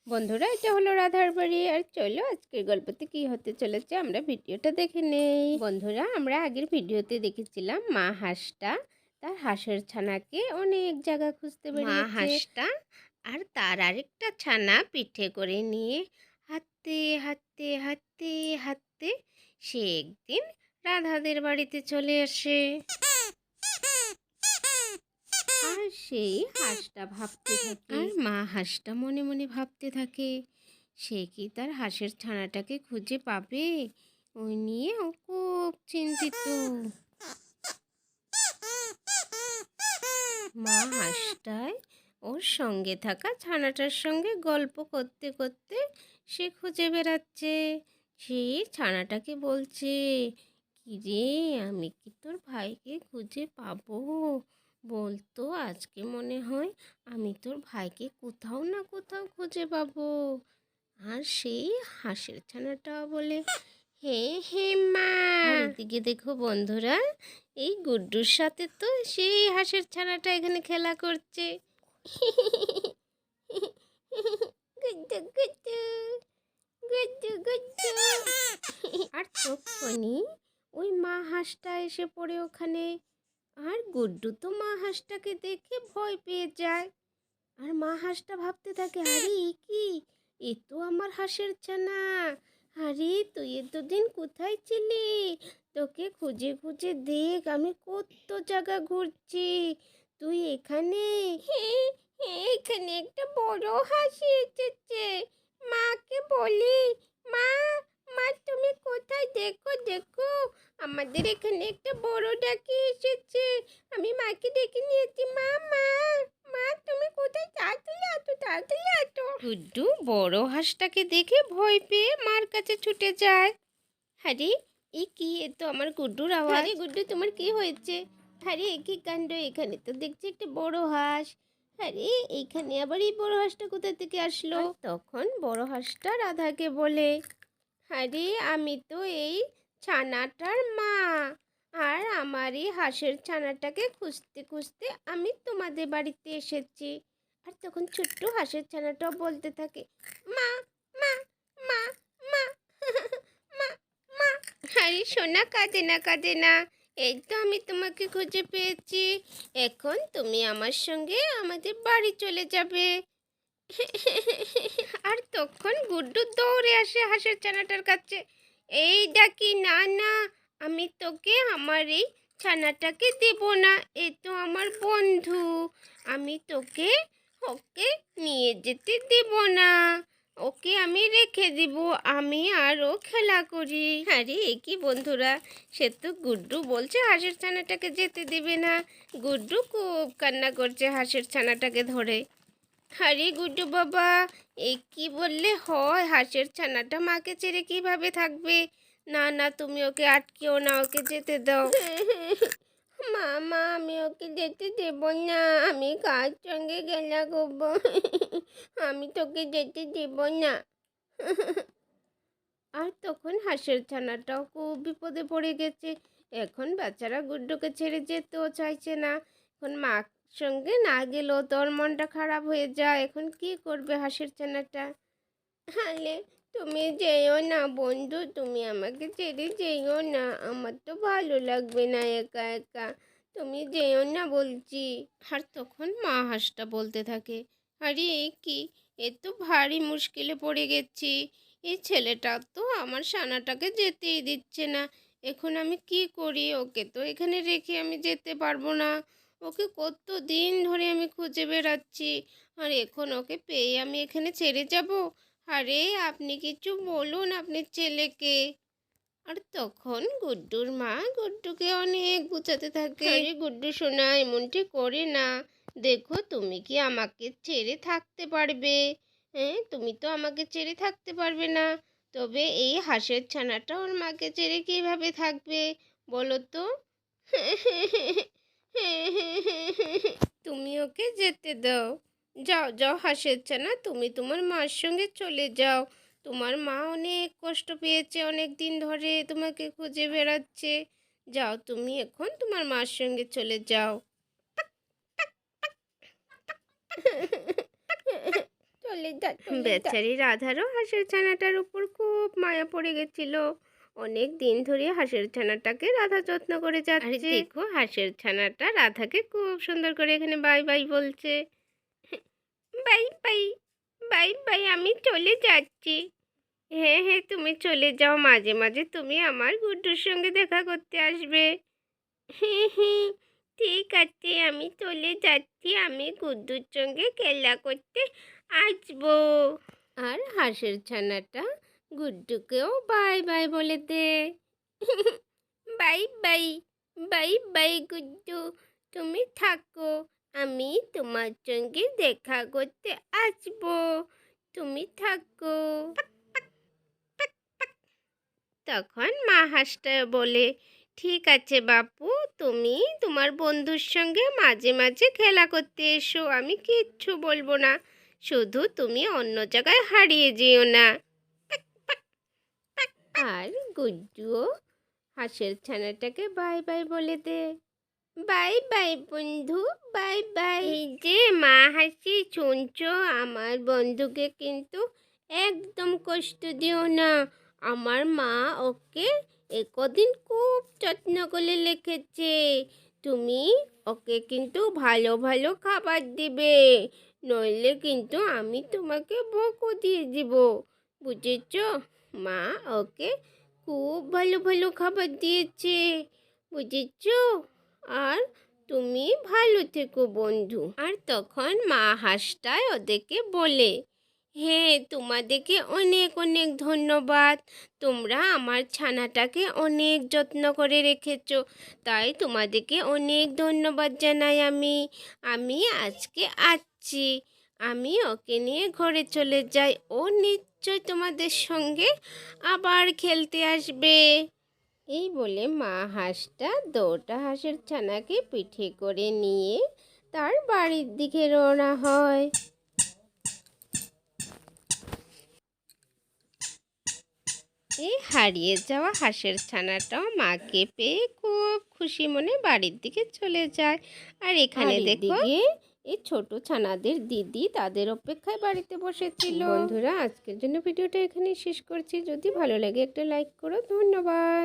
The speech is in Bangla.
বন্ধুরা, এটা হলো রাধার বাড়ি। আর চলো আজকের গল্পতে কি হতে চলেছে আমরা ভিডিওটা দেখে নেই। বন্ধুরা, আমরা আগের ভিডিওতে দেখেছিলাম মা হাঁসটা তার হাঁসের ছানাকে অনেক জায়গা খুঁজতে বেরিয়েছে। মা হাঁসটা আর তার আরেকটা ছানা পিঠে করে নিয়ে হাঁটতে হাঁটতে হাঁটতে হাঁটতে সে একদিন রাধাদের বাড়িতে চলে আসে। আর সেই হাঁসটা ভাবতে থাকে, আর মা হাঁসটা মনে মনে ভাবতে থাকে সে কি তার হাঁসের ছানাটাকে খুঁজে পাবে। ওই নিয়ে ও খুব চিন্তিত। মা হাঁসটায় ওর সঙ্গে থাকা ছানাটার সঙ্গে গল্প করতে করতে সে খুঁজে বেড়াচ্ছে। সেই ছানাটাকে বলছে, কি রে, আমি কি তোর ভাইকে খুঁজে পাবো? বলতো, আজকে মনে হয় আমি তোর ভাইকে কোথাও না কোথাও খুঁজে পাবো। আর সেই হাঁসের ছানাটা বলে, হে হে মা। আর এদিকে দেখো বন্ধুরা, এই গুড্ডুর সাথে তো সেই হাঁসের ছানাটা এখানে খেলা করছে। গুড্ডু গুড্ডু গুড্ডু গুড্ডু। আর তখনই ওই মা হাঁসটা এসে পড়ে ওখানে। আর গুড্ডু তো মা হাঁসটাকে দেখে ভয় পেয়ে যায়। আর মা হাঁসটা ভাবতে থাকে, আরে এ কি, এ তো আমার হাঁসের ছানা। আরে তুই এতদিন কোথায় ছিলি? তোকে খুঁজে খুঁজে দেখ আমি কত জায়গা ঘুরছি, তুই এখানে? এখানে একটা বড় হাসি এসেছে। মাকে বলি, মা, মা তুমি কোথায়? দেখো দেখো, আমাদের এখানে একটা বড় ডাকি এসেছে। আমি মাকে ডেকে নিয়েছি। মা, মা, মা তুমি কোথায়? তাড়াতাড়ি আতো, তাড়াতাড়ি আতো। গুড্ডু বড় হাঁসটাকে দেখে ভয় পেয়ে মার কাছে ছুটে যায়। আরে এ কি, এ তো আমার গুড্ডুর আওয়াজ। আরে গুড্ডু, তোমার কি হয়েছে? আরে এ কি কাণ্ড, এখানে তো দেখছি একটা বড় হাঁস। আরে এইখানে আবার এই বড় হাঁসটা কোথা থেকে আসলো? তখন বড় হাঁসটা রাধাকে বলে, আরে আমি তো এই ছানাটার মা, আর আমার এই হাঁসের ছানাটাকে খুঁজতে খুঁজতে আমি তোমাদের বাড়িতে এসেছি। আর তখন ছোট্ট হাঁসের ছানাটাও বলতে থাকে, মা, মা, মা, মা, মা, মা। আরে সোনা, কাঁদে না কাঁদে না, এই তো আমি তোমাকে খুঁজে পেয়েছি। এখন তুমি আমার সঙ্গে আমাদের বাড়ি চলে যাবে। আর তখন গুড্ডু দৌড়ে আসে হাঁসের ছানাটার কাছে। এই ডাকি, না না, আমি তোকে আমার এই ছানাটাকে দেব না, এ তো আমার বন্ধু, আমি তোকে ওকে নিয়ে যেতে দেব না, ওকে আমি রেখে দিব, আমি আরও খেলা করি। আরে এ কি বন্ধুরা, সে তো গুড্ডু বলছে হাঁসের ছানাটাকে যেতে দেবে না। গুড্ডু খুব কান্না করছে হাঁসের ছানাটাকে ধরে। আরে গুড্ডু বাবা, এ কি বললে হয়? হাঁসের ছানাটা মাকে ছেড়ে কিভাবে থাকবে? না না, তুমি ওকে আটকেও না, ওকে যেতে দাও। মামা, আমি ওকে যেতে দেব না, আমি কার সঙ্গে খেলা করবো? আমি তোকে যেতে দেব না। আর তখন হাঁসের ছানাটাও খুব বিপদে পড়ে গেছে। এখন বেচারা গুড্ডুকে ছেড়ে যেতেও চাইছে না। এখন মার সঙ্গে না গেলেও তোর মনটা খারাপ হয়ে যায়। এখন কি করবে হাঁসের ছানাটা? আলে তুমি যেও না বন্ধু, তুমি আমাকে ছেড়ে যেও না, আমার তো ভালো লাগবে না একা একা, তুমি যেও না বলছি। আর তখন মা হাঁসটা বলতে থাকে, আরে এ কি, এ তো ভারী মুশকিলে পড়ে গেছি। এই ছেলেটা তো আমার ছানাটাকে যেতেই দিচ্ছে না। এখন আমি কি করি? ওকে তো এখানে রেখে আমি যেতে পারবো না। ওকে কত দিন ধরে আমি খুঁজে বেড়াচ্ছি, আর এখন ওকে পেয়ে আমি এখানে ছেড়ে যাব? আরে আপনি কিছু বলুন আপনার ছেলেকে। আর তখন গুড্ডুর মা গুড্ডুকে অনেক বোঝাতে থাকে, আরে গুড্ডু সোনা, এমনটি করে না, দেখো তুমি কি আমাকে ছেড়ে থাকতে পারবে? হ্যাঁ, তুমি তো আমাকে ছেড়ে থাকতে পারবে না, তবে এই হাঁসের ছানাটা ওর মাকে ছেড়ে কিভাবে থাকবে বলো তো? তুমি ওকে যেতে দাও। যাও যাও হাঁসের ছানা, তুমি তোমার মার সঙ্গে চলে যাও। তোমার মা অনেক কষ্ট পেয়েছে, অনেক দিন ধরে তোমাকে খুঁজে বেড়াচ্ছে। যাও, তুমি এখন তোমার মার সঙ্গে চলে যাও। চলে যা বেচারি রাধারও হাঁসের ছানাটার উপর খুব মায়া পড়ে গেছিল। অনেক দিন ধরে হাঁসের ছানাটাকে রাধা যত্ন করে যাচ্ছে। দেখো হাঁসের ছানাটা রাধাকে খুব সুন্দর করে এখানে বাই বাই বলছে। বাই বাই, বাই বাই, আমি চলে যাচ্ছি। হ্যাঁ হ্যাঁ, তুমি চলে যাও, মাঝে মাঝে তুমি আমার গুড্ডুর সঙ্গে দেখা করতে আসবে। হ্যাঁ হ্যাঁ, ঠিক আছে, আমি চলে যাচ্ছি, আমি গুড্ডুর সঙ্গে খেলা করতে আসবো। আর হাঁসের ছানাটা গুড্ডুকেও বাই বাই বলে দে। Bye bye, bye bye Guddu, তুমি থাকো, আমি তোমার সঙ্গে দেখা করতে আসবো, তুমি থাকো। তখন মা হাঁসটা বলে, ঠিক আছে বাপু, তুমি তোমার বন্ধুর সঙ্গে মাঝে মাঝে খেলা করতে এসো, আমি কিচ্ছু বলবো না, শুধু তুমি অন্য জায়গায় হারিয়ে যেও না। আর গুড্ডুও হাঁসের ছানাটাকে বাই বাই বলে দে। বাই বাই বন্ধু, বাই বাই। এই যে মা হাসি, শুনছো, আমার বন্ধুকে কিন্তু একদম কষ্ট দিও না। আমার মা ওকে একদিন খুব যত্ন করে রেখেছে। তুমি ওকে কিন্তু ভালো ভালো খাবার দিবে, নইলে কিন্তু আমি তোমাকে বকও দিয়ে দিব, বুঝেছ? মা ওকে খুব ভালো ভালো খাবার দিয়েছে, বুঝেছ? আর তুমি ভালো থেকো বন্ধু। আর তখন মা হাঁসটায় ওদেরকে বলে, হ্যাঁ, তোমাদেরকে অনেক অনেক ধন্যবাদ, তোমরা আমার ছানাটাকে অনেক যত্ন করে রেখেছো, তাই তোমাদেরকে অনেক ধন্যবাদ জানাই। আমি আজকে আসছি, আমি ওকে নিয়ে ঘরে চলে যাই, ও নিশ্চয় তোমাদের সঙ্গে আবার খেলতে আসবে। এই বলে মা হাঁসটা 2টা হাঁসের ছানাকে পিঠে করে নিয়ে তার বাড়ির দিকে রওনা হয়। এই হারিয়ে যাওয়া হাঁসের ছানাটাও মাকে পেয়ে খুব খুশি মনে বাড়ির দিকে চলে যায়। আর এখানে দেখো এই ছোট ছানাদের দিদি তাদের অপেক্ষায় বাড়িতে বসেছিল। বন্ধুরা, আজকের জন্য ভিডিওটা এখানেই শেষ করছি। যদি ভালো লাগে একটা লাইক করো। ধন্যবাদ।